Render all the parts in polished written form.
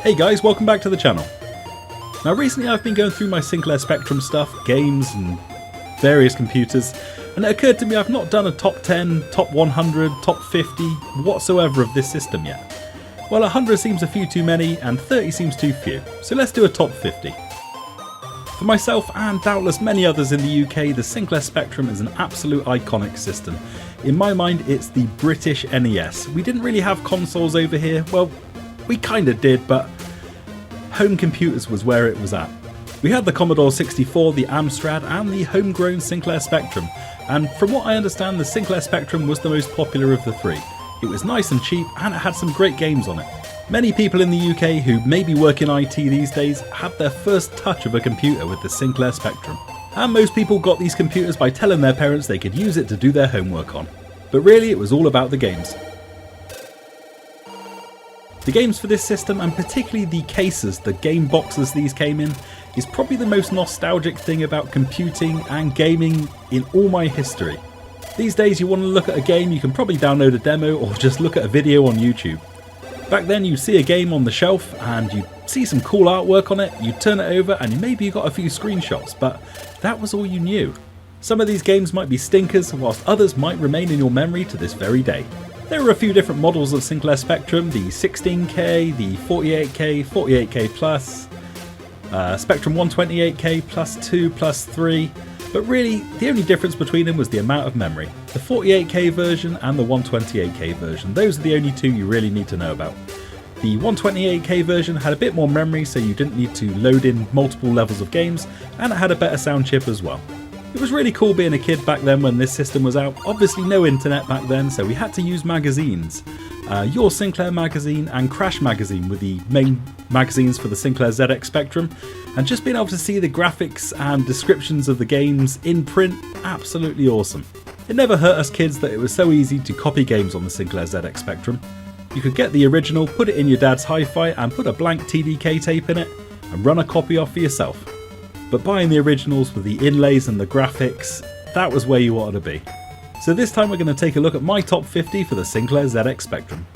Hey guys, welcome back to the channel. Now recently I've been going through my Sinclair Spectrum stuff, games and various computers, and it occurred to me I've not done a top 10, top 100, top 50 whatsoever of this system yet. Well, 100 seems a few too many and 30 seems too few, so let's do a top 50. For myself and doubtless many others in the UK, the Sinclair Spectrum is an absolute iconic system. In my mind it's the British NES. We didn't really have consoles over here, well we kinda did, but home computers was where it was at. We had the Commodore 64, the Amstrad and the homegrown Sinclair Spectrum, and from what I understand the Sinclair Spectrum was the most popular of the three. It was nice and cheap and it had some great games on it. Many people in the UK who maybe work in IT these days had their first touch of a computer with the Sinclair Spectrum. And most people got these computers by telling their parents they could use it to do their homework on. But really it was all about the games. The games for this system, and particularly the cases, the game boxes these came in, is probably the most nostalgic thing about computing and gaming in all my history. These days you want to look at a game, you can probably download a demo or just look at a video on YouTube. Back then you see a game on the shelf and you see some cool artwork on it, you turn it over and maybe you got a few screenshots, but that was all you knew. Some of these games might be stinkers, whilst others might remain in your memory to this very day. There were a few different models of Sinclair Spectrum, the 16K, the 48K, 48K Plus, Spectrum 128K, Plus 2, Plus 3, but really the only difference between them was the amount of memory. The 48K version and the 128K version, those are the only two you really need to know about. The 128K version had a bit more memory so you didn't need to load in multiple levels of games, and it had a better sound chip as well. It was really cool being a kid back then when this system was out. Obviously no internet back then, so we had to use magazines. Your Sinclair magazine and Crash magazine were the main magazines for the Sinclair ZX Spectrum, and just being able to see the graphics and descriptions of the games in print, absolutely awesome. It never hurt us kids that it was so easy to copy games on the Sinclair ZX Spectrum. You could get the original, put it in your dad's hi-fi and put a blank TDK tape in it and run a copy off for yourself. But buying the originals with the inlays and the graphics, that was where you wanted to be. So this time we're going to take a look at my top 50 for the Sinclair ZX Spectrum.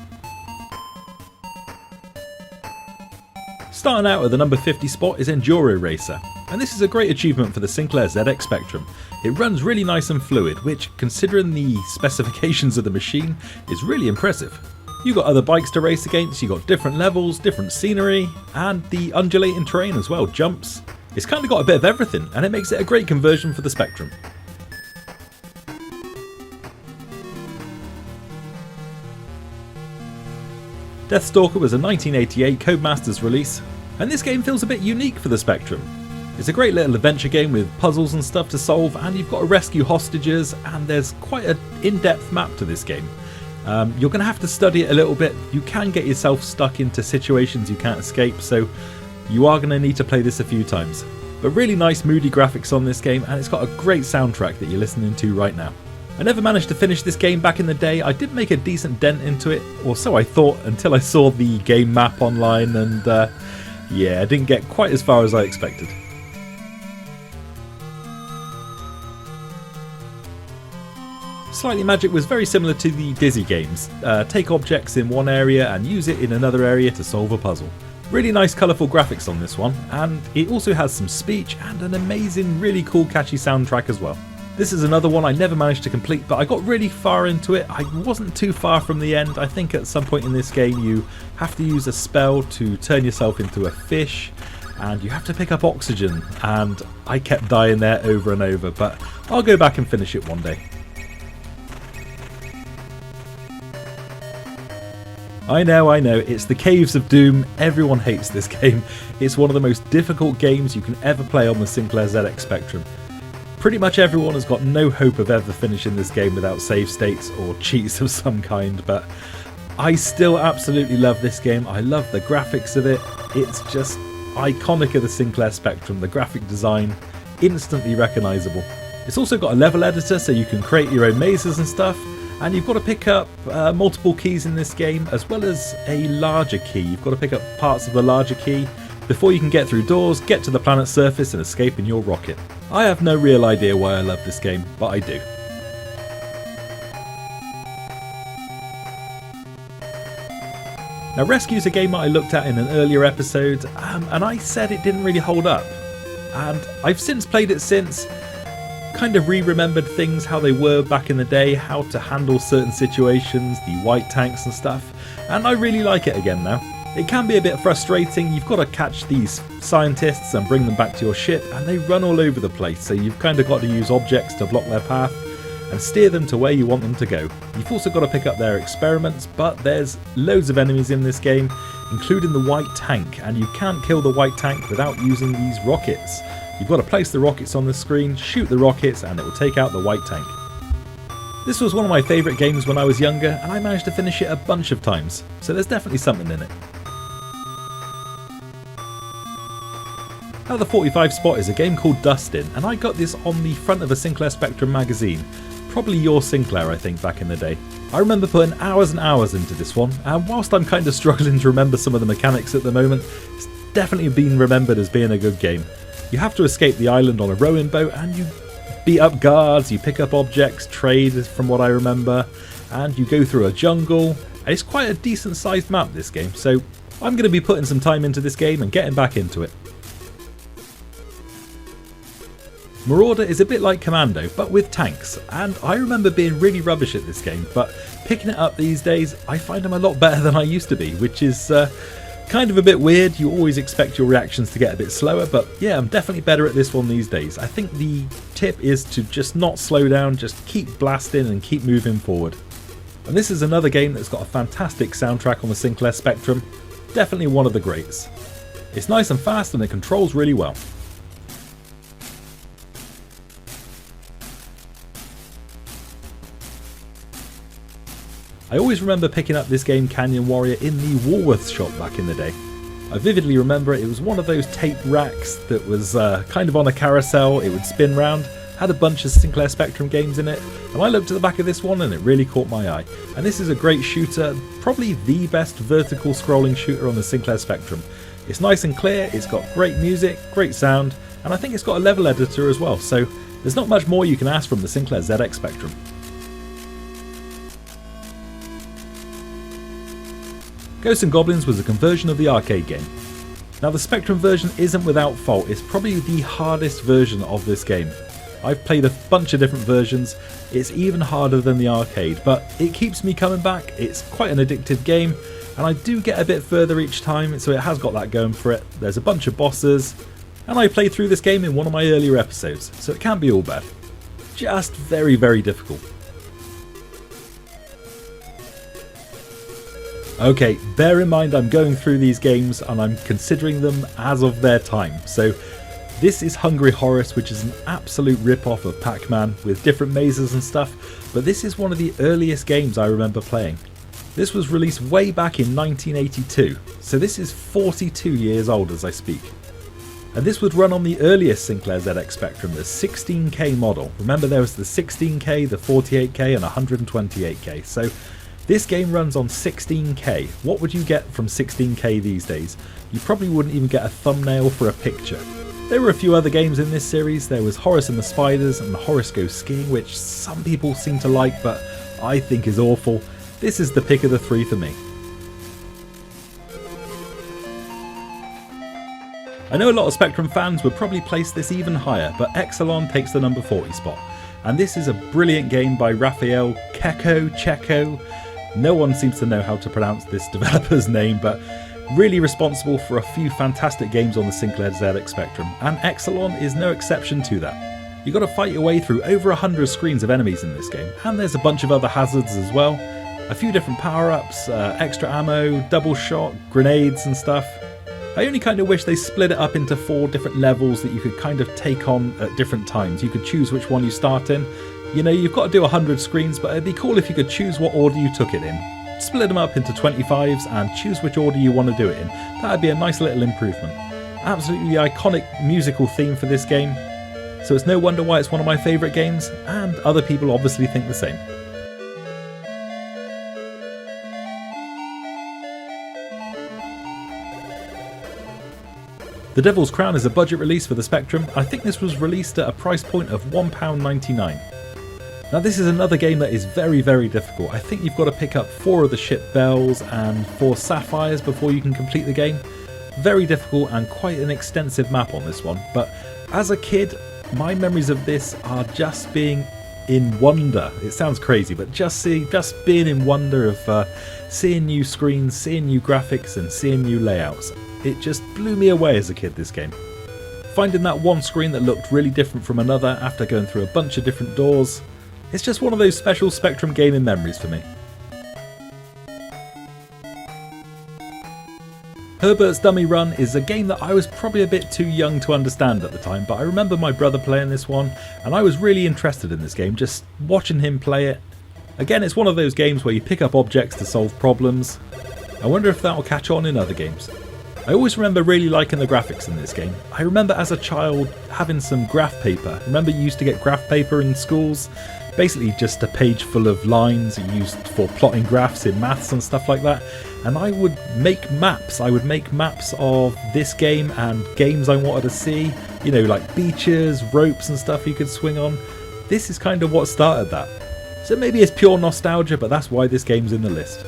Starting out at the number 50 spot is Enduro Racer, and this is a great achievement for the Sinclair ZX Spectrum. It runs really nice and fluid, which considering the specifications of the machine is really impressive. You got other bikes to race against, you got different levels, different scenery, and the undulating terrain as well, jumps. It's kind of got a bit of everything, and it makes it a great conversion for the Spectrum. Deathstalker was a 1988 Codemasters release, and this game feels a bit unique for the Spectrum. It's a great little adventure game with puzzles and stuff to solve, and you've got to rescue hostages, and there's quite an in-depth map to this game. You're going to have to study it a little bit. You can get yourself stuck into situations you can't escape, so you are going to need to play this a few times. But really nice moody graphics on this game, and it's got a great soundtrack that you're listening to right now. I never managed to finish this game back in the day. I did make a decent dent into it, or so I thought, until I saw the game map online, and yeah, I didn't get quite as far as I expected. Slightly Magic was very similar to the Dizzy games. Take objects in one area and use it in another area to solve a puzzle. Really nice colourful graphics on this one, and it also has some speech and an amazing, really cool catchy soundtrack as well. This is another one I never managed to complete, but I got really far into it. I wasn't too far from the end. I think at some point in this game you have to use a spell to turn yourself into a fish, and you have to pick up oxygen, and I kept dying there over and over, but I'll go back and finish it one day. I know, it's the Caves of Doom. Everyone hates this game. It's one of the most difficult games you can ever play on the Sinclair ZX Spectrum. Pretty much everyone has got no hope of ever finishing this game without save states or cheats of some kind, but I still absolutely love this game. I love the graphics of it. It's just iconic of the Sinclair Spectrum. The graphic design, instantly recognisable. It's also got a level editor so you can create your own mazes and stuff. And you've got to pick up multiple keys in this game, as well as a larger key. You've got to pick up parts of the larger key before you can get through doors, get to the planet's surface and escape in your rocket. I have no real idea why I love this game, but I do. Now Rescue's a game that I looked at in an earlier episode, and I said it didn't really hold up. And I've since played it since, kind of re-remembered things how they were back in the day, how to handle certain situations, the white tanks and stuff, and I really like it again now. It can be a bit frustrating. You've got to catch these scientists and bring them back to your ship, and they run all over the place, so you've kind of got to use objects to block their path and steer them to where you want them to go. You've also got to pick up their experiments, but there's loads of enemies in this game, including the white tank, and you can't kill the white tank without using these rockets. You've got to place the rockets on the screen, shoot the rockets, and it will take out the white tank. This was one of my favourite games when I was younger, and I managed to finish it a bunch of times, so there's definitely something in it. At the 45 spot is a game called Dustin, and I got this on the front of a Sinclair Spectrum magazine. Probably your Sinclair, I think, back in the day. I remember putting hours and hours into this one, and whilst I'm kind of struggling to remember some of the mechanics at the moment, it's definitely been remembered as being a good game. You have to escape the island on a rowing boat, and you beat up guards, you pick up objects, trade from what I remember, and you go through a jungle. It's quite a decent sized map, this game, so I'm going to be putting some time into this game and getting back into it. Marauder is a bit like Commando, but with tanks, and I remember being really rubbish at this game, but picking it up these days, I find I'm a lot better than I used to be, which is kind of a bit weird. You always expect your reactions to get a bit slower, but yeah, I'm definitely better at this one these days. I think the tip is to just not slow down, just keep blasting and keep moving forward. And this is another game that's got a fantastic soundtrack on the Sinclair Spectrum, definitely one of the greats. It's nice and fast and it controls really well. I always remember picking up this game Canyon Warrior in the Woolworths shop back in the day. I vividly remember it was one of those tape racks that was kind of on a carousel, it would spin round, had a bunch of Sinclair Spectrum games in it, and I looked at the back of this one and it really caught my eye. And this is a great shooter, probably the best vertical scrolling shooter on the Sinclair Spectrum. It's nice and clear, it's got great music, great sound, and I think it's got a level editor as well, so there's not much more you can ask from the Sinclair ZX Spectrum. Ghosts and Goblins was a conversion of the arcade game. Now the Spectrum version isn't without fault, it's probably the hardest version of this game. I've played a bunch of different versions, it's even harder than the arcade, but it keeps me coming back. It's quite an addictive game, and I do get a bit further each time, so it has got that going for it. There's a bunch of bosses, and I played through this game in one of my earlier episodes, so it can't be all bad. Just very, very difficult. Okay, bear in mind I'm going through these games and I'm considering them as of their time. So this is Hungry Horace, which is an absolute rip-off of Pac-Man with different mazes and stuff, but this is one of the earliest games I remember playing. This was released way back in 1982, so this is 42 years old as I speak. And this would run on the earliest Sinclair ZX Spectrum, the 16K model. Remember there was the 16K, the 48K and 128K, so this game runs on 16K. What would you get from 16K these days? You probably wouldn't even get a thumbnail for a picture. There were a few other games in this series. There was Horace and the Spiders and Horace Goes Skiing, which some people seem to like, but I think is awful. This is the pick of the three for me. I know a lot of Spectrum fans would probably place this even higher, but Exelon takes the number 40 spot. And this is a brilliant game by Raphael Checo. No one seems to know how to pronounce this developer's name, but really responsible for a few fantastic games on the Sinclair ZX Spectrum, and Exelon is no exception to that. You've got to fight your way through over 100 screens of enemies in this game, and there's a bunch of other hazards as well. A few different power-ups, extra ammo, double shot, grenades and stuff. I only kind of wish they split it up into 4 different levels that you could kind of take on at different times. You could choose which one you start in. You know, you've got to do 100 screens, but it'd be cool if you could choose what order you took it in. Split them up into 25s and choose which order you want to do it in. That'd be a nice little improvement. Absolutely iconic musical theme for this game, so it's no wonder why it's one of my favourite games, and other people obviously think the same. The Devil's Crown is a budget release for the Spectrum. I think this was released at a price point of £1.99. Now this is another game that is very, very difficult. I think you've got to pick up 4 of the ship bells and 4 sapphires before you can complete the game. Very difficult and quite an extensive map on this one, but as a kid, my memories of this are just being in wonder. It sounds crazy, but just being in wonder of seeing new screens, seeing new graphics and seeing new layouts. It just blew me away as a kid, this game. Finding that one screen that looked really different from another after going through a bunch of different doors. It's just one of those special Spectrum gaming memories for me. Herbert's Dummy Run is a game that I was probably a bit too young to understand at the time, but I remember my brother playing this one and I was really interested in this game, just watching him play it. Again, it's one of those games where you pick up objects to solve problems. I wonder if that will catch on in other games. I always remember really liking the graphics in this game. I remember as a child having some graph paper. Remember you used to get graph paper in schools? Basically just a page full of lines used for plotting graphs in maths and stuff like that. And I would make maps. I would make maps of this game and games I wanted to see. You know, like beaches, ropes and stuff you could swing on. This is kind of what started that. So maybe it's pure nostalgia, but that's why this game's in the list.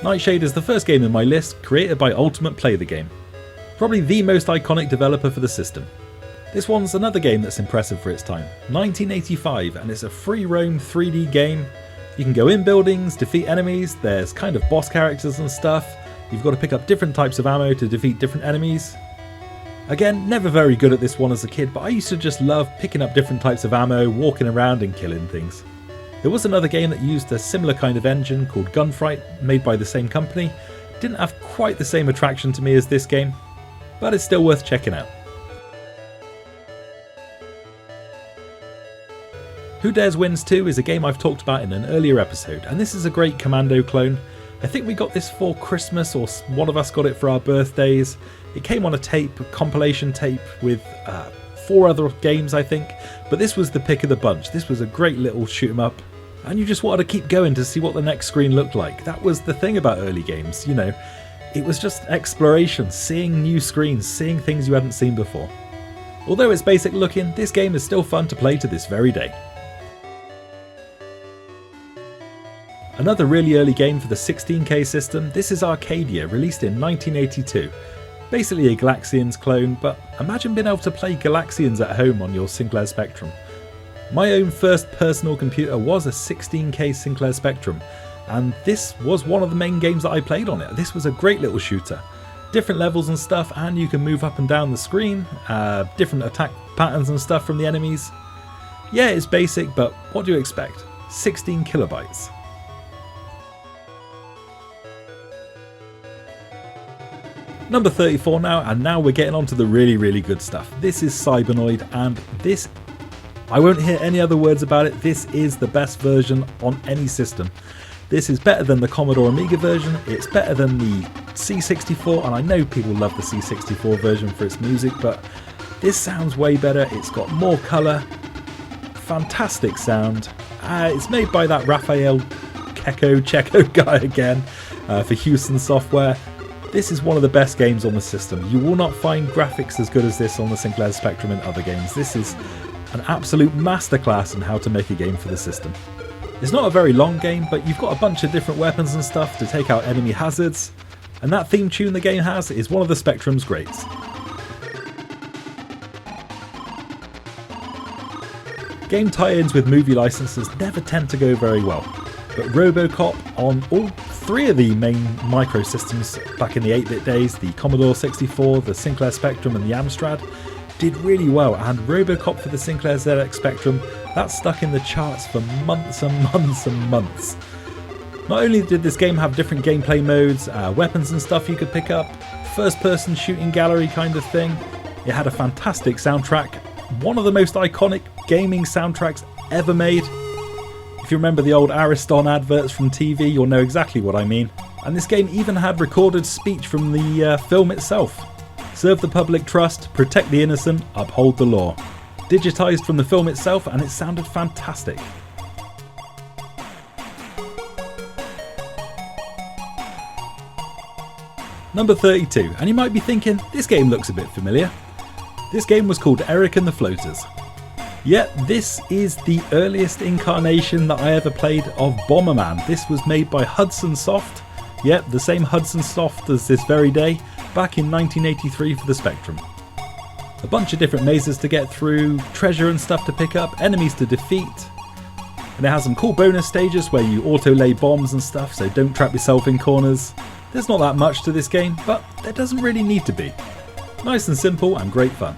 Nightshade is the first game in my list, created by Ultimate Play the Game. Probably the most iconic developer for the system. This one's another game that's impressive for its time. 1985, and it's a free roam 3D game. You can go in buildings, defeat enemies, there's kind of boss characters and stuff. You've got to pick up different types of ammo to defeat different enemies. Again, never very good at this one as a kid, but I used to just love picking up different types of ammo, walking around and killing things. There was another game that used a similar kind of engine called Gunfight, made by the same company. Didn't have quite the same attraction to me as this game, but it's still worth checking out. Who Dares Wins 2 is a game I've talked about in an earlier episode, and this is a great Commando clone. I think we got this for Christmas, or one of us got it for our birthdays. It came on a tape, a compilation tape with 4 other games I think, but this was the pick of the bunch. This was a great little shoot 'em up. And you just wanted to keep going to see what the next screen looked like. That was the thing about early games, you know. It was just exploration, seeing new screens, seeing things you hadn't seen before. Although it's basic looking, this game is still fun to play to this very day. Another really early game for the 16K system, this is Arcadia, released in 1982. Basically a Galaxians clone, but imagine being able to play Galaxians at home on your Sinclair Spectrum. My own first personal computer was a 16K Sinclair Spectrum, and this was one of the main games that I played on it. This was a great little shooter. Different levels and stuff, and you can move up and down the screen, different attack patterns and stuff from the enemies. Yeah, it's basic, but what do you expect? 16 kilobytes. Number 34 now, and now we're getting on to the really, really good stuff. This is Cybernoid, and this, I won't hear any other words about it, this is the best version on any system. This is better than the Commodore Amiga version, it's better than the C64, and I know people love the C64 version for its music, but this sounds way better. It's got more colour, fantastic sound. It's made by that Rafael Checo guy again for Houston Software. This is one of the best games on the system. You will not find graphics as good as this on the Sinclair Spectrum in other games. This is an absolute masterclass in how to make a game for the system. It's not a very long game, but you've got a bunch of different weapons and stuff to take out enemy hazards, and that theme tune the game has is one of the Spectrum's greats. Game tie-ins with movie licenses never tend to go very well, but RoboCop on all 3 of the main microsystems back in the 8-bit days, the Commodore 64, the Sinclair Spectrum and the Amstrad, did really well, and RoboCop for the Sinclair ZX Spectrum, that stuck in the charts for months and months and months. Not only did this game have different gameplay modes, weapons and stuff you could pick up, first person shooting gallery kind of thing, it had a fantastic soundtrack, one of the most iconic gaming soundtracks ever made. If you remember the old Ariston adverts from TV, you'll know exactly what I mean. And this game even had recorded speech from the film itself. Serve the public trust, protect the innocent, uphold the law. Digitised from the film itself, and it sounded fantastic. Number 32, and you might be thinking, this game looks a bit familiar. This game was called Eric and the Floaters. Yet this is the earliest incarnation that I ever played of Bomberman. This was made by Hudson Soft, yep, the same Hudson Soft as this very day, back in 1983 for the Spectrum. A bunch of different mazes to get through, treasure and stuff to pick up, enemies to defeat. And it has some cool bonus stages where you auto-lay bombs and stuff, so don't trap yourself in corners. There's not that much to this game, but there doesn't really need to be. Nice and simple and great fun.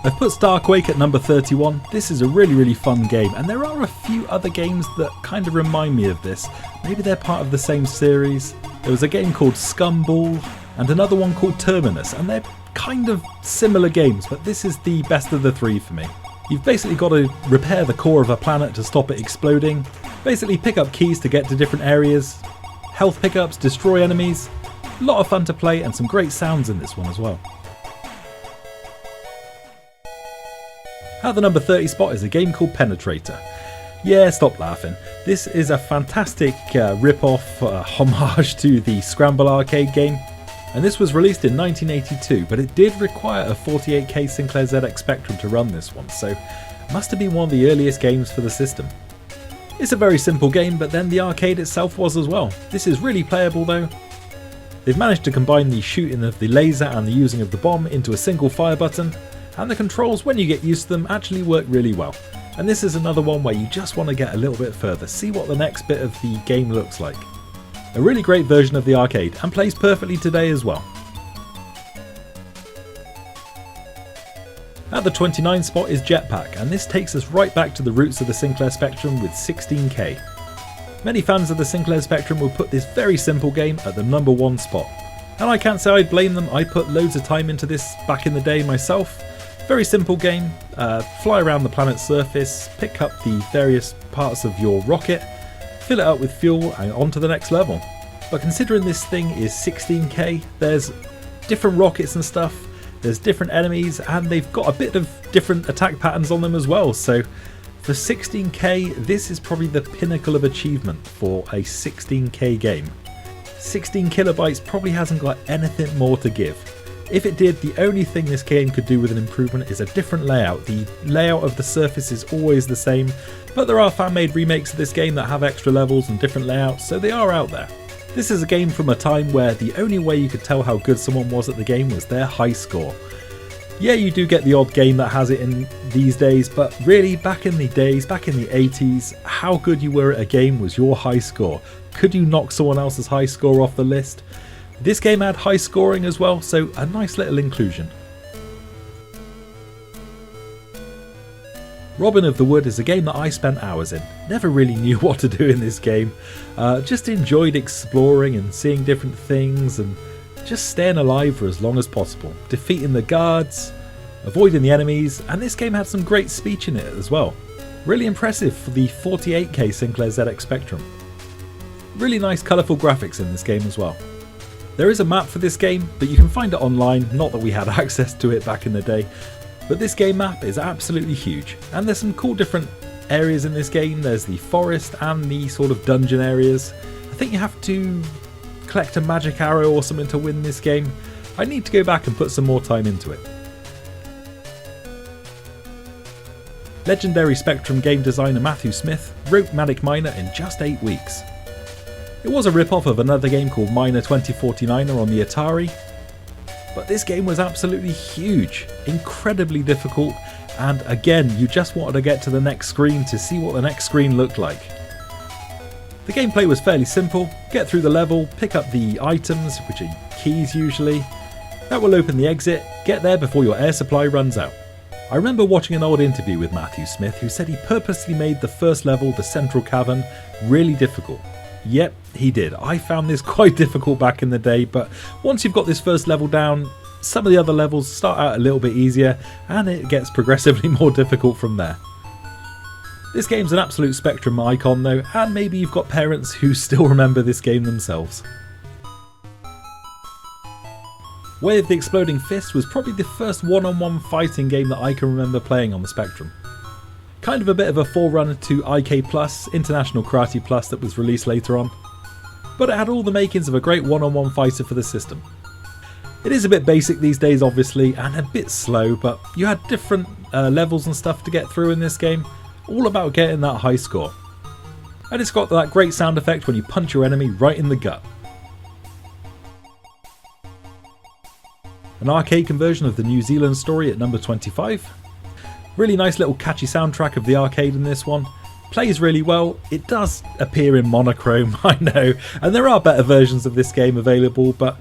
I've put Starquake at number 31. This is a really fun game, and there are a few other games that kind of remind me of this. Maybe they're part of the same series. There was a game called Scumball and another one called Terminus, and they're kind of similar games, but this is the best of the three for me. You've basically got to repair the core of a planet to stop it exploding, basically pick up keys to get to different areas, health pickups, destroy enemies. A lot of fun to play and some great sounds in this one as well. At the number 30 spot is a game called Penetrator. Yeah, stop laughing. This is a fantastic rip-off homage to the Scramble arcade game. And this was released in 1982, but it did require a 48K Sinclair ZX Spectrum to run this one, so it must have been one of the earliest games for the system. It's a very simple game, but then the arcade itself was as well. This is really playable though. They've managed to combine the shooting of the laser and the using of the bomb into a single fire button, and the controls, when you get used to them, actually work really well. And this is another one where you just want to get a little bit further, see what the next bit of the game looks like. A really great version of the arcade, and plays perfectly today as well. At the 29 spot is Jetpack, and this takes us right back to the roots of the Sinclair Spectrum with 16K. Many fans of the Sinclair Spectrum will put this very simple game at the number 1 spot. And I can't say I'd blame them, I put loads of time into this back in the day myself. Very simple game, fly around the planet's surface, pick up the various parts of your rocket, fill it up with fuel and on to the next level. But considering this thing is 16K, there's different rockets and stuff, there's different enemies, and they've got a bit of different attack patterns on them as well. So for 16K, this is probably the pinnacle of achievement for a 16K game. 16 kilobytes probably hasn't got anything more to give. If it did, the only thing this game could do with an improvement is a different layout. The layout of the surface is always the same, but there are fan-made remakes of this game that have extra levels and different layouts, so they are out there. This is a game from a time where the only way you could tell how good someone was at the game was their high score. Yeah, you do get the odd game that has it in these days, but really back in the days, back in the 80s, how good you were at a game was your high score. Could you knock someone else's high score off the list? This game had high scoring as well, so a nice little inclusion. Robin of the Wood is a game that I spent hours in. Never really knew what to do in this game. Just enjoyed exploring and seeing different things and just staying alive for as long as possible. Defeating the guards, avoiding the enemies, and this game had some great speech in it as well. Really impressive for the 48K Sinclair ZX Spectrum. Really nice colourful graphics in this game as well. There is a map for this game, but you can find it online, not that we had access to it back in the day. But this game map is absolutely huge, and there's some cool different areas in this game. There's the forest and the sort of dungeon areas. I think you have to collect a magic arrow or something to win this game. I need to go back and put some more time into it. Legendary Spectrum game designer Matthew Smith wrote Manic Miner in just 8 weeks. It was a rip-off of another game called Miner 2049er on the Atari, but this game was absolutely huge, incredibly difficult, and again you just wanted to get to the next screen to see what the next screen looked like. The gameplay was fairly simple. Get through the level, pick up the items, which are keys usually. That will open the exit, get there before your air supply runs out. I remember watching an old interview with Matthew Smith who said he purposely made the first level, the central cavern, really difficult. Yep, he did. I found this quite difficult back in the day, but once you've got this first level down, some of the other levels start out a little bit easier and it gets progressively more difficult from there. This game's an absolute Spectrum icon though, and maybe you've got parents who still remember this game themselves. Way of the Exploding Fist was probably the first one-on-one fighting game that I can remember playing on the Spectrum. Kind of a bit of a forerunner to IK Plus, International Karate Plus, that was released later on. but it had all the makings of a great one-on-one fighter for the system. It is a bit basic these days obviously, and a bit slow, but you had different levels and stuff to get through in this game, all about getting that high score. And it's got that great sound effect when you punch your enemy right in the gut. An arcade conversion of the New Zealand story at number 25. Really nice little catchy soundtrack of the arcade in this one. Plays really well. It does appear in monochrome, I know, and there are better versions of this game available, but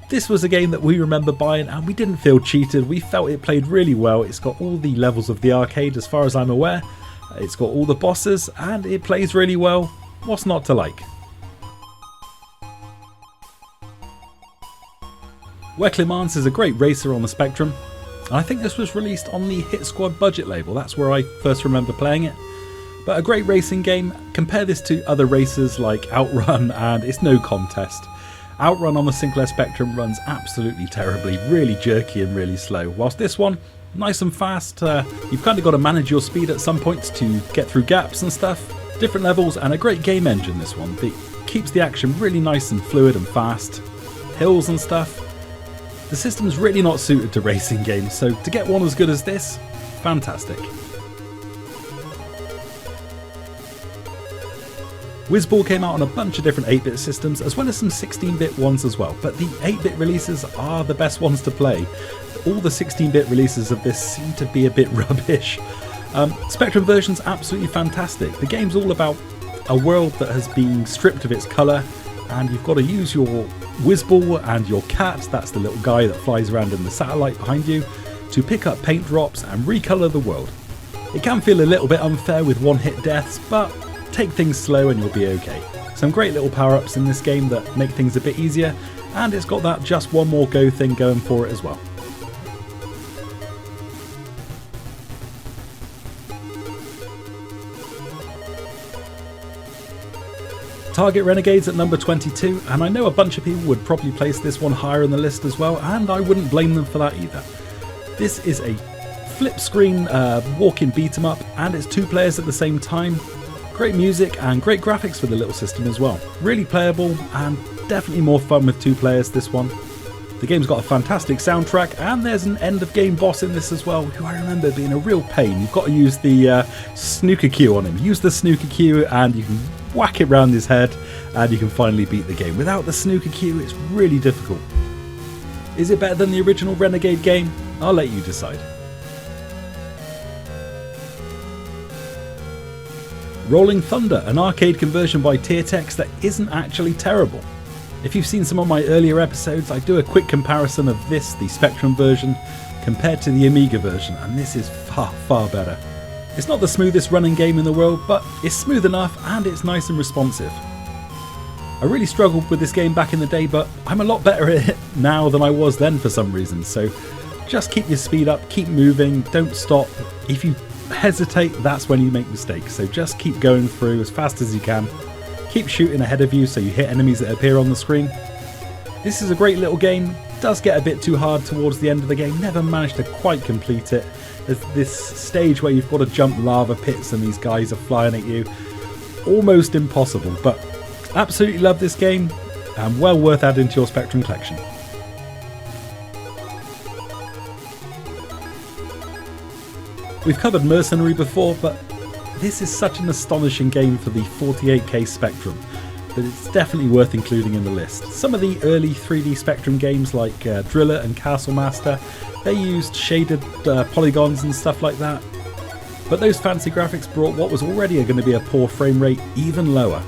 this was a game that we remember buying and we didn't feel cheated. We felt it played really well. It's got all the levels of the arcade as far as I'm aware. It's got all the bosses and it plays really well. What's not to like? Wek Le Mans is a great racer on the Spectrum, and I think this was released on the Hit Squad budget label. That's where I first remember playing it. But a great racing game. Compare this to other racers like Outrun and it's no contest. Outrun on the Sinclair Spectrum runs absolutely terribly, really jerky and really slow, whilst this one, nice and fast. You've kind of got to manage your speed at some points to get through gaps and stuff. Different levels and a great game engine, this one. It keeps the action really nice and fluid and fast. Hills and stuff. The system's really not suited to racing games, so to get one as good as this, fantastic. Whizball came out on a bunch of different 8-bit systems as well as some 16-bit ones as well, but the 8-bit releases are the best ones to play. All the 16-bit releases of this seem to be a bit rubbish. Spectrum version's absolutely fantastic. The game's all about a world that has been stripped of its colour, and you've got to use your Whizball and your cat, that's the little guy that flies around in the satellite behind you, to pick up paint drops and recolour the world. It can feel a little bit unfair with one-hit deaths, but take things slow and you'll be okay. Some great little power-ups in this game that make things a bit easier, and it's got that just one more go thing going for it as well. Target Renegades at number 22, and I know a bunch of people would probably place this one higher in the list as well, and I wouldn't blame them for that either. This is a flip screen walk-in beat 'em up, and it's 2 players at the same time. Great music and great graphics for the little system as well. Really playable and definitely more fun with 2 players, this one. The game's got a fantastic soundtrack, and there's an end of game boss in this as well, who I remember being a real pain. You've got to use the snooker cue on him. Use the snooker cue and you can whack it round his head and you can finally beat the game. Without the snooker cue, it's really difficult. Is it better than the original Renegade game? I'll let you decide. Rolling Thunder, an arcade conversion by Tiertex that isn't actually terrible. If you've seen some of my earlier episodes, I do a quick comparison of this, the Spectrum version, compared to the Amiga version, and this is far, far better. It's not the smoothest running game in the world, but it's smooth enough and it's nice and responsive. I really struggled with this game back in the day, but I'm a lot better at it now than I was then for some reason, so just keep your speed up, keep moving, don't stop. If you hesitate, that's when you make mistakes, so just keep going through as fast as you can. Keep shooting ahead of you so you hit enemies that appear on the screen. This is a great little game, does get a bit too hard towards the end of the game, never managed to quite complete it. There's this stage where you've got to jump lava pits and these guys are flying at you. Almost impossible, but absolutely love this game and well worth adding to your Spectrum collection. We've covered Mercenary before, but this is such an astonishing game for the 48K Spectrum that it's definitely worth including in the list. Some of the early 3D Spectrum games like Driller and Castle Master, they used shaded polygons and stuff like that, but those fancy graphics brought what was already going to be a poor frame rate even lower.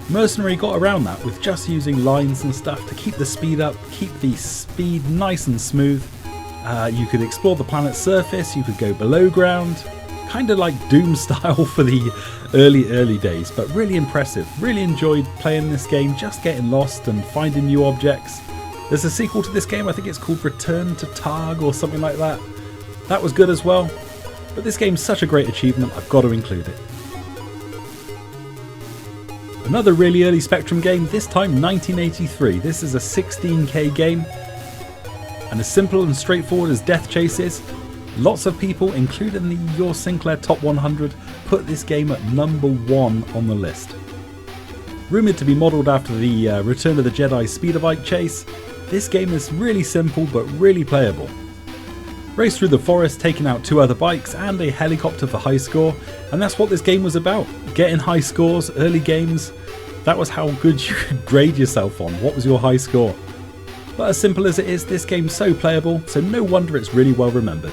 Mercenary got around that with just using lines and stuff to keep the speed up, keep the speed nice and smooth. You could explore the planet's surface, you could go below ground, kind of like Doom style for the early days, but really impressive. Really enjoyed playing this game, just getting lost and finding new objects. There's a sequel to this game, I think it's called Return to Targ or something like that. That was good as well, but this game's such a great achievement, I've got to include it. Another really early Spectrum game, this time 1983. This is a 16K game, and as simple and straightforward as Death Chase is, lots of people, including the Your Sinclair Top 100, put this game at number 1 on the list. Rumoured to be modelled after the Return of the Jedi speeder bike chase, this game is really simple but really playable. Race through the forest, taking out 2 other bikes and a helicopter for high score, and that's what this game was about. Getting high scores, early games, that was how good you could grade yourself on. What was your high score? But as simple as it is, this game's so playable, so no wonder it's really well remembered.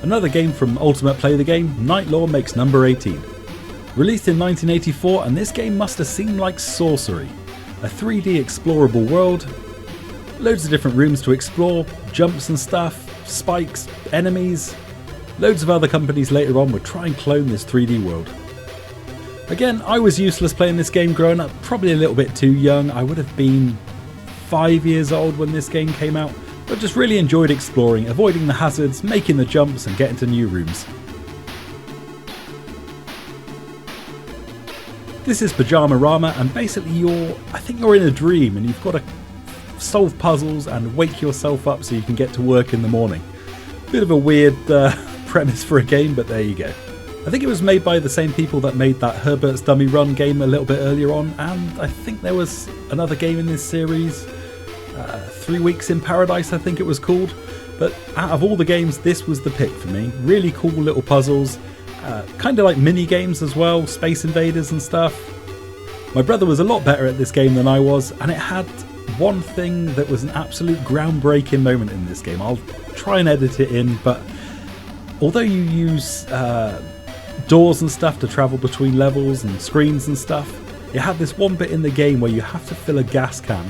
Another game from Ultimate Play the Game, Night Law makes number 18. Released in 1984, and this game must have seemed like sorcery. A 3D explorable world, loads of different rooms to explore, jumps and stuff, spikes, enemies. Loads of other companies later on would try and clone this 3D world. Again, I was useless playing this game growing up, probably a little bit too young. I would have been 5 years old when this game came out, but just really enjoyed exploring, avoiding the hazards, making the jumps and getting to new rooms. This is Pajama Rama, and basically I think you're in a dream and you've got to solve puzzles and wake yourself up so you can get to work in the morning. Bit of a weird premise for a game, but there you go. I think it was made by the same people that made that Herbert's Dummy Run game a little bit earlier on, and I think there was another game in this series, 3 Weeks in Paradise I think it was called, but out of all the games this was the pick for me. Really cool little puzzles, kind of like mini games as well, Space Invaders and stuff. My brother was a lot better at this game than I was, and it had one thing that was an absolute groundbreaking moment in this game. I'll try and edit it in, but although you use doors and stuff to travel between levels and screens and stuff, it had this one bit in the game where you have to fill a gas can.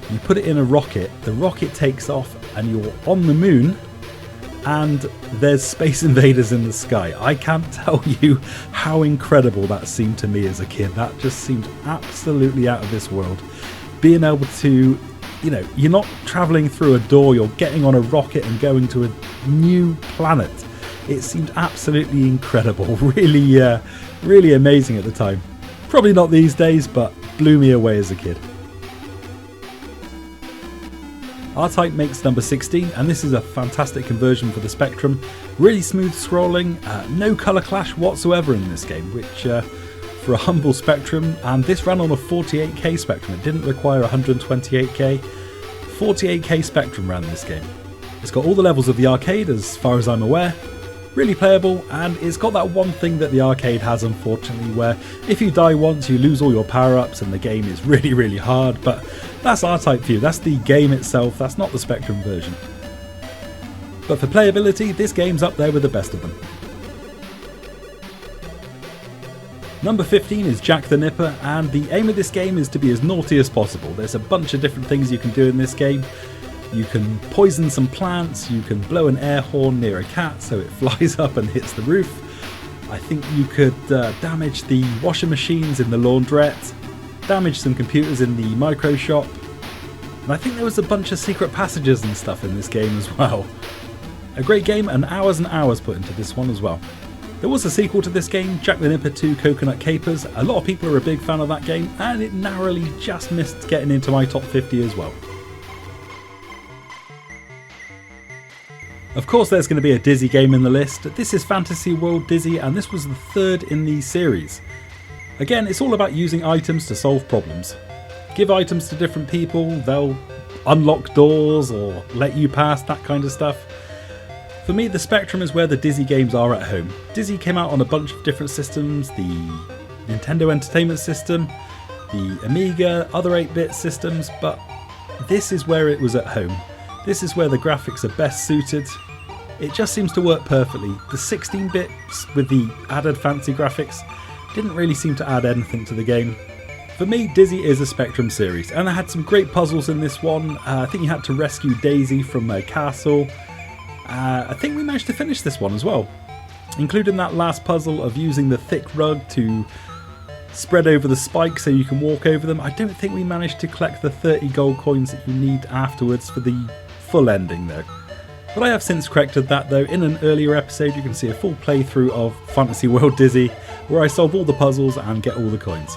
You put it in a rocket, the rocket takes off and you're on the moon and there's Space Invaders in the sky. I can't tell you how incredible that seemed to me as a kid. That just seemed absolutely out of this world. Being able to, you're not travelling through a door, you're getting on a rocket and going to a new planet. It seemed absolutely incredible, really amazing at the time. Probably not these days, but blew me away as a kid. R-Type makes number 16, and this is a fantastic conversion for the Spectrum. Really smooth scrolling, no colour clash whatsoever in this game, which for a humble Spectrum, and this ran on a 48K Spectrum, it didn't require 128K. 48K Spectrum ran this game. It's got all the levels of the arcade as far as I'm aware. Really playable, and it's got that one thing that the arcade has, unfortunately, where if you die once you lose all your power-ups and the game is really hard, but that's R-Type for you, that's the game itself, that's not the Spectrum version. But for playability, this game's up there with the best of them. Number 15 is Jack the Nipper, and the aim of this game is to be as naughty as possible. There's a bunch of different things you can do in this game. You can poison some plants, you can blow an air horn near a cat so it flies up and hits the roof. I think you could damage the washing machines in the laundrette, damage some computers in the micro shop, and I think there was a bunch of secret passages and stuff in this game as well. A great game, and hours put into this one as well. There was a sequel to this game, Jack the Nipper 2 Coconut Capers. A lot of people are a big fan of that game, and it narrowly just missed getting into my top 50 as well. Of course there's going to be a Dizzy game in the list. This is Fantasy World Dizzy, and this was the third in the series. Again, it's all about using items to solve problems. Give items to different people, they'll unlock doors or let you pass, that kind of stuff. For me, the Spectrum is where the Dizzy games are at home. Dizzy came out on a bunch of different systems, the Nintendo Entertainment System, the Amiga, other 8-bit systems, but this is where it was at home. This is where the graphics are best suited. It just seems to work perfectly. The 16-bits with the added fancy graphics didn't really seem to add anything to the game. For me, Dizzy is a Spectrum series, and I had some great puzzles in this one. I think you had to rescue Daisy from a castle. I think we managed to finish this one as well, including that last puzzle of using the thick rug to spread over the spikes so you can walk over them. I don't think we managed to collect the 30 gold coins that you need afterwards for the full ending though. But I have since corrected that though. In an earlier episode you can see a full playthrough of Fantasy World Dizzy where I solve all the puzzles and get all the coins.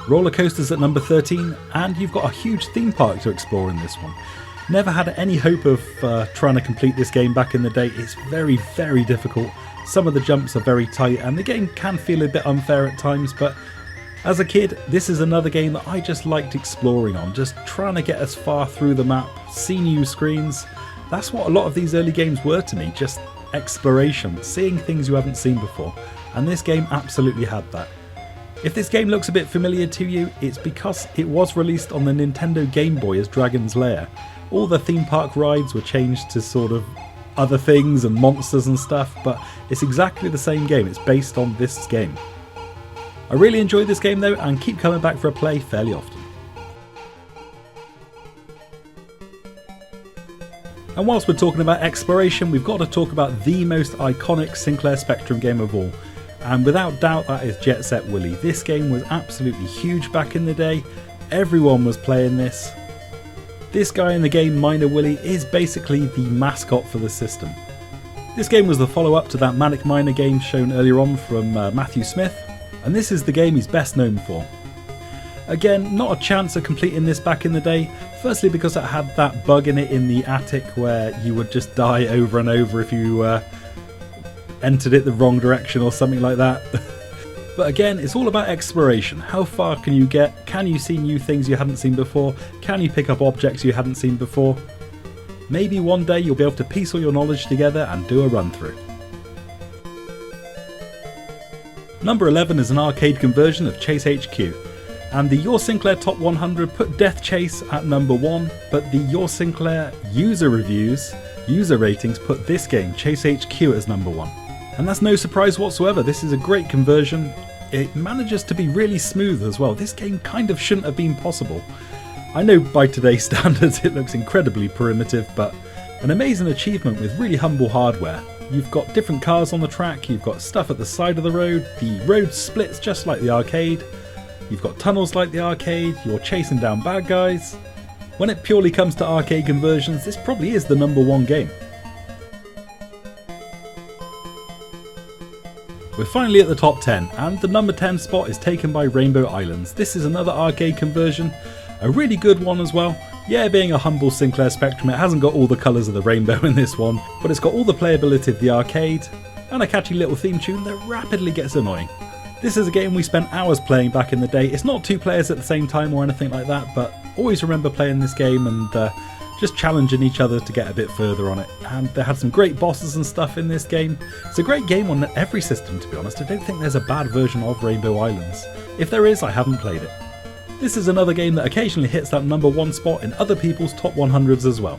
Roller coasters at number 13, and you've got a huge theme park to explore in this one. Never had any hope of trying to complete this game back in the day. It's very difficult, Some of the jumps are very tight and the game can feel a bit unfair at times, but as a kid, this is another game that I just liked exploring on, just trying to get as far through the map, see new screens. That's what a lot of these early games were to me, just exploration, seeing things you haven't seen before, and this game absolutely had that. If this game looks a bit familiar to you, it's because it was released on the Nintendo Game Boy as Dragon's Lair. All the theme park rides were changed to sort of other things and monsters and stuff, but it's exactly the same game, it's based on this game. I really enjoyed this game though and keep coming back for a play fairly often. And whilst we're talking about exploration, we've got to talk about the most iconic Sinclair Spectrum game of all. And without doubt that is Jet Set Willy. This game was absolutely huge back in the day, everyone was playing this. This guy in the game, Miner Willy, is basically the mascot for the system. This game was the follow-up to that Manic Miner game shown earlier on from Matthew Smith, and this is the game he's best known for. Again, not a chance of completing this back in the day, firstly because it had that bug in it in the attic where you would just die over and over if you entered it the wrong direction or something like that. But again, it's all about exploration. How far can you get? Can you see new things you hadn't seen before? Can you pick up objects you hadn't seen before? Maybe one day you'll be able to piece all your knowledge together and do a run through. Number 11 is an arcade conversion of Chase HQ, and the Your Sinclair Top 100 put Death Chase at number 1, but the Your Sinclair user reviews, user ratings put this game, Chase HQ, as number 1. And that's no surprise whatsoever, this is a great conversion. It manages to be really smooth as well. This game kind of shouldn't have been possible. I know by today's standards it looks incredibly primitive, but an amazing achievement with really humble hardware. You've got different cars on the track, you've got stuff at the side of the road splits just like the arcade, you've got tunnels like the arcade, you're chasing down bad guys. When it purely comes to arcade conversions, this probably is the number 1 game. We're finally at the top 10, and the number 10 spot is taken by Rainbow Islands. This is another arcade conversion, a really good one as well. Yeah, being a humble Sinclair Spectrum, it hasn't got all the colours of the rainbow in this one, but it's got all the playability of the arcade, and a catchy little theme tune that rapidly gets annoying. This is a game we spent hours playing back in the day. It's not 2 players at the same time or anything like that, but always remember playing this game and just challenging each other to get a bit further on it. And they had some great bosses and stuff in this game. It's a great game on every system, to be honest. I don't think there's a bad version of Rainbow Islands. If there is, I haven't played it. This is another game that occasionally hits that number 1 spot in other people's top 100s as well.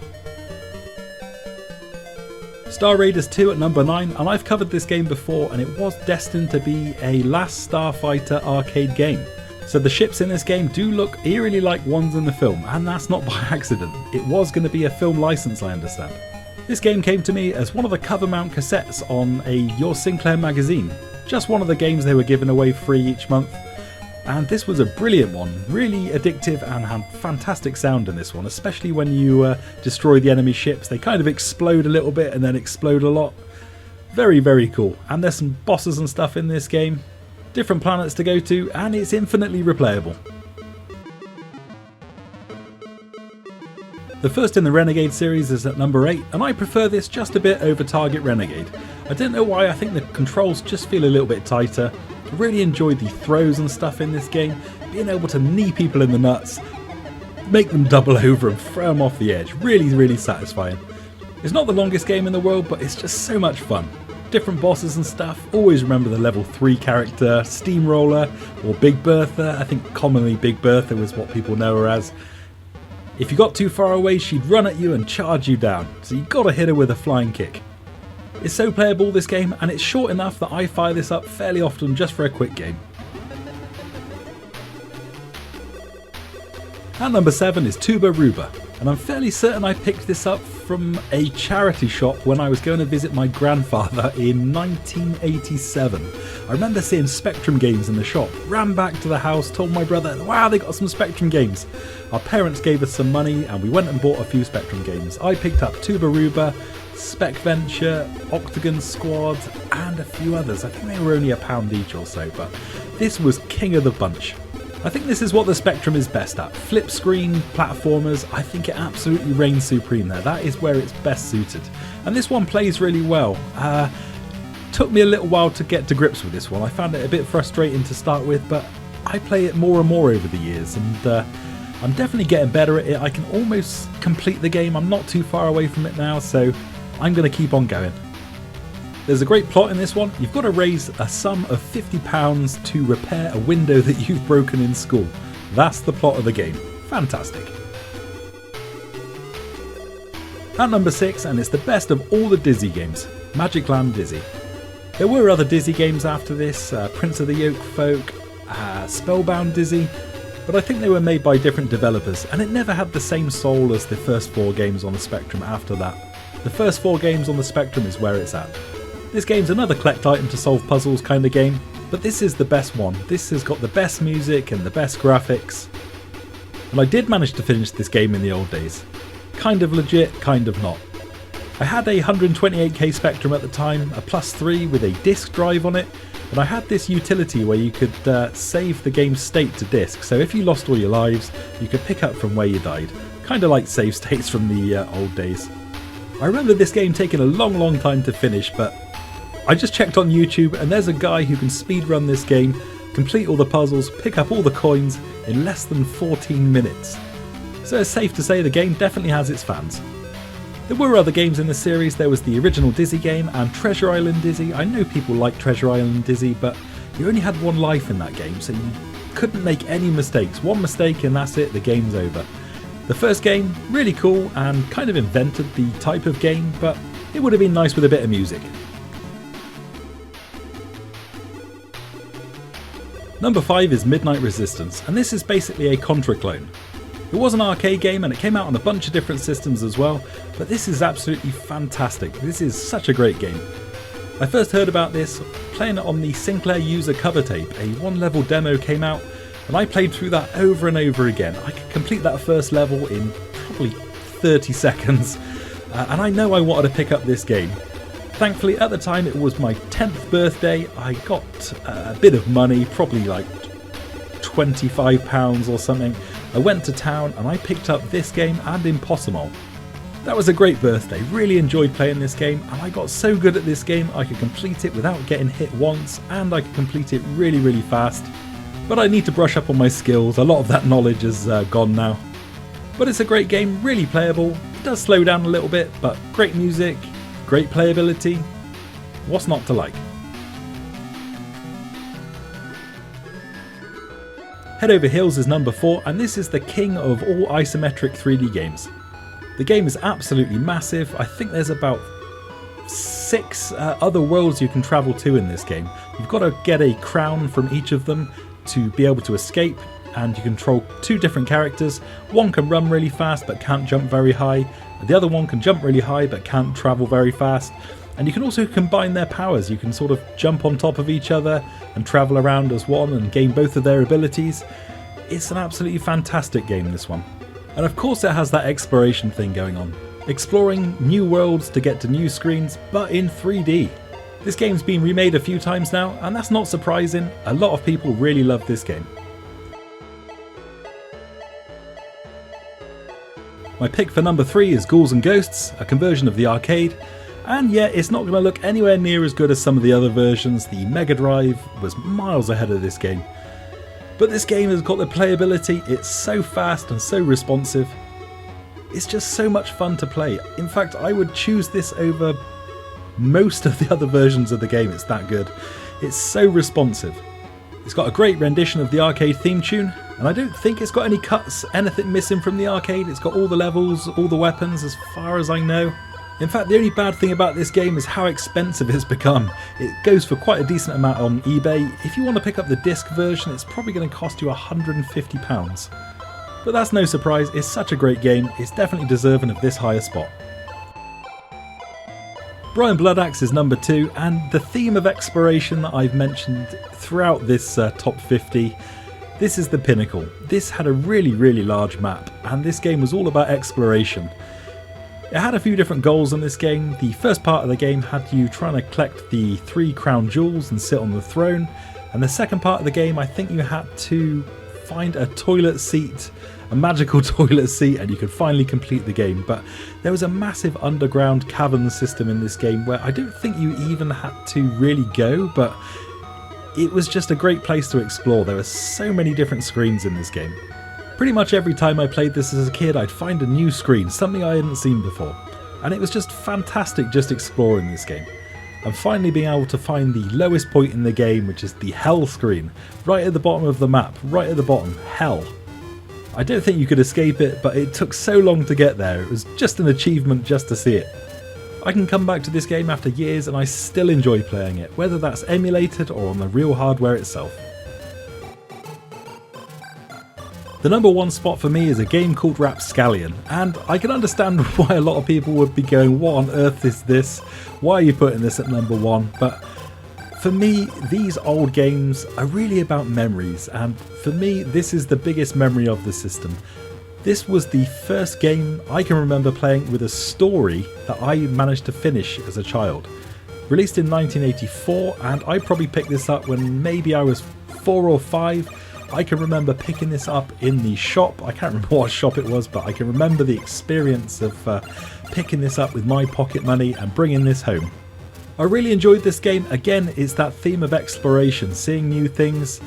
Star Raiders 2 at number 9, and I've covered this game before, and it was destined to be a Last Starfighter arcade game. So the ships in this game do look eerily like ones in the film, and that's not by accident. It was going to be a film license, I understand. This game came to me as one of the cover mount cassettes on a Your Sinclair magazine. Just one of the games they were giving away free each month. And this was a brilliant one, really addictive and had fantastic sound in this one, especially when you destroy the enemy ships. They kind of explode a little bit and then explode a lot. Very, very cool. And there's some bosses and stuff in this game, different planets to go to, and it's infinitely replayable. The first in the Renegade series is at number 8, and I prefer this just a bit over Target Renegade. I don't know why, I think the controls just feel a little bit tighter. I really enjoyed the throws and stuff in this game, being able to knee people in the nuts, make them double over and throw them off the edge. Really, really satisfying. It's not the longest game in the world, but it's just so much fun. Different bosses and stuff. Always remember the level 3 character, Steamroller or Big Bertha. I think commonly Big Bertha was what people know her as. If you got too far away, she'd run at you and charge you down, so you gotta hit her with a flying kick. It's so playable, this game, and it's short enough that I fire this up fairly often just for a quick game. At number 7 is Tuba Ruba, and I'm fairly certain I picked this up from a charity shop when I was going to visit my grandfather in 1987. I remember seeing Spectrum games in the shop, ran back to the house, told my brother, wow, they got some Spectrum games. Our parents gave us some money and we went and bought a few Spectrum games. I picked up Tuba Ruba, Spec Venture, Octagon Squad, and a few others. I think they were only £1 each or so, but this was king of the bunch. I think this is what the Spectrum is best at. Flip screen platformers, I think it absolutely reigns supreme there. That is where it's best suited. And this one plays really well. Took me a little while to get to grips with this one. I found it a bit frustrating to start with, but I play it more and more over the years, and I'm definitely getting better at it. I can almost complete the game. I'm not too far away from it now, so I'm going to keep on going. There's a great plot in this one. You've got to raise a sum of £50 to repair a window that you've broken in school. That's the plot of the game. Fantastic. At number 6, and it's the best of all the Dizzy games, Magic Land Dizzy. There were other Dizzy games after this, Prince of the Yoke Folk, Spellbound Dizzy, but I think they were made by different developers, and it never had the same soul as the first 4 games on the Spectrum after that. The first 4 games on the Spectrum is where it's at. This game's another collect item to solve puzzles kind of game, but this is the best one. This has got the best music and the best graphics. And I did manage to finish this game in the old days. Kind of legit, kind of not. I had a 128K Spectrum at the time, a +3 with a disk drive on it, and I had this utility where you could save the game's state to disk, so if you lost all your lives, you could pick up from where you died. Kind of like save states from the old days. I remember this game taking a long time to finish, but I just checked on YouTube and there's a guy who can speedrun this game, complete all the puzzles, pick up all the coins in less than 14 minutes. So it's safe to say the game definitely has its fans. There were other games in the series. There was the original Dizzy game and Treasure Island Dizzy. I know people like Treasure Island Dizzy, but you only had one life in that game, so you couldn't make any mistakes. One mistake and that's it, the game's over. The first game, really cool and kind of invented the type of game, but it would have been nice with a bit of music. Number 5 is Midnight Resistance, and this is basically a Contra clone. It was an arcade game and it came out on a bunch of different systems as well, but this is absolutely fantastic. This is such a great game. I first heard about this playing it on the Sinclair user cover tape. A 1-level demo came out and I played through that over and over again. I could complete that first level in probably 30 seconds, and I know I wanted to pick up this game. Thankfully at the time it was my 10th birthday. I got a bit of money, probably like £25 or something. I went to town and I picked up this game and Impossible. That was a great birthday, really enjoyed playing this game, and I got so good at this game I could complete it without getting hit once, and I could complete it really fast. But I need to brush up on my skills, a lot of that knowledge is gone now. But it's a great game, really playable. It does slow down a little bit, but great music, great playability. What's not to like? Head Over Heels is number 4, and this is the king of all isometric 3D games. The game is absolutely massive. I think there's about 6 other worlds you can travel to in this game. You've got to get a crown from each of them to be able to escape, and you control 2 different characters. One can run really fast but can't jump very high, and the other one can jump really high but can't travel very fast. And you can also combine their powers. You can sort of jump on top of each other and travel around as one and gain both of their abilities. It's an absolutely fantastic game, this one. And of course it has that exploration thing going on. Exploring new worlds to get to new screens, but in 3D. This game's been remade a few times now, and that's not surprising. A lot of people really love this game. My pick for number 3 is Ghouls and Ghosts, a conversion of the arcade. And yeah, it's not going to look anywhere near as good as some of the other versions. The Mega Drive was miles ahead of this game. But this game has got the playability, it's so fast and so responsive. It's just so much fun to play. In fact, I would choose this over most of the other versions of the game, it's that good. It's so responsive. It's got a great rendition of the arcade theme tune, and I don't think it's got any cuts, anything missing from the arcade. It's got all the levels, all the weapons as far as I know. In fact, the only bad thing about this game is how expensive it's become. It goes for quite a decent amount on eBay. If you want to pick up the disc version, it's probably going to cost you £150. But that's no surprise, it's such a great game, it's definitely deserving of this higher spot. Brian Bloodaxe is number 2, and the theme of exploration that I've mentioned throughout this top 50, this is the pinnacle. This had a really large map, and this game was all about exploration. It had a few different goals in this game. The first part of the game had you trying to collect the 3 crown jewels and sit on the throne, and the second part of the game I think you had to find a toilet seat, a magical toilet seat, and you could finally complete the game. But there was a massive underground cavern system in this game where I don't think you even had to really go, but it was just a great place to explore. There were so many different screens in this game. Pretty much every time I played this as a kid, I'd find a new screen, something I hadn't seen before. And it was just fantastic just exploring this game. And finally being able to find the lowest point in the game, which is the hell screen, right at the bottom of the map, right at the bottom, hell. I don't think you could escape it, but it took so long to get there, it was just an achievement just to see it. I can come back to this game after years and I still enjoy playing it, whether that's emulated or on the real hardware itself. The number one spot for me is a game called Rapscallion, and I can understand why a lot of people would be going, what on earth is this? Why are you putting this at number one? But for me, these old games are really about memories, and for me, this is the biggest memory of the system. This was the first game I can remember playing with a story that I managed to finish as a child. Released in 1984, and I probably picked this up when maybe I was 4 or 5. I can remember picking this up in the shop. I can't remember what shop it was, but I can remember the experience of picking this up with my pocket money and bringing this home. I really enjoyed this game. Again, it's that theme of exploration, seeing new things.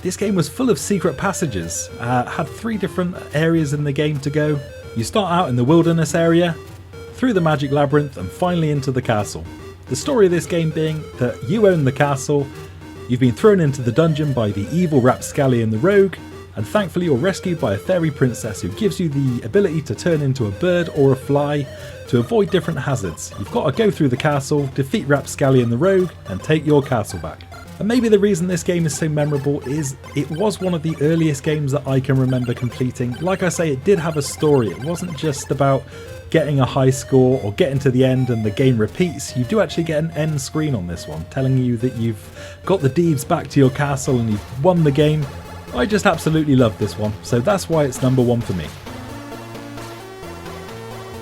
This game was full of secret passages, had 3 different areas in the game to go. You start out in the wilderness area, through the magic labyrinth, and finally into the castle. The story of this game being that you own the castle. You've been thrown into the dungeon by the evil Rapscallion the Rogue, and thankfully you're rescued by a fairy princess who gives you the ability to turn into a bird or a fly to avoid different hazards. You've got to go through the castle, defeat Rapscallion the Rogue, and take your castle back. And maybe the reason this game is so memorable is it was one of the earliest games that I can remember completing. Like I say, it did have a story. It wasn't just about getting a high score or getting to the end and the game repeats. You do actually get an end screen on this one telling you that you've got the deeds back to your castle and you've won the game. I just absolutely love this one, so that's why it's number one for me.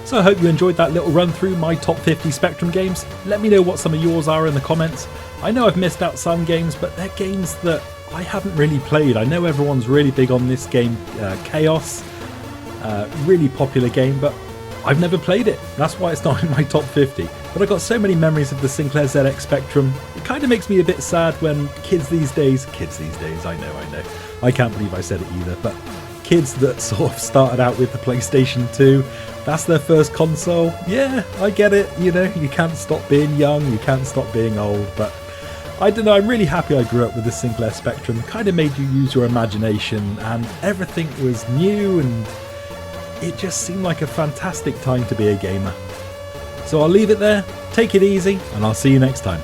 So I hope you enjoyed that little run through my top 50 Spectrum games. Let me know what some of yours are in the comments. I know I've missed out some games, but they're games that I haven't really played. I know everyone's really big on this game, Chaos, really popular game, but I've never played it. That's why it's not in my top 50. But I got so many memories of the Sinclair ZX Spectrum. It kind of makes me a bit sad when kids these days, I know, I can't believe I said it either, but kids that sort of started out with the PlayStation 2, that's their first console. Yeah, I get it, you know, you can't stop being young, you can't stop being old, but I don't know, I'm really happy I grew up with the Sinclair Spectrum. Kind of made you use your imagination and everything was new and it just seemed like a fantastic time to be a gamer. So I'll leave it there, take it easy, and I'll see you next time.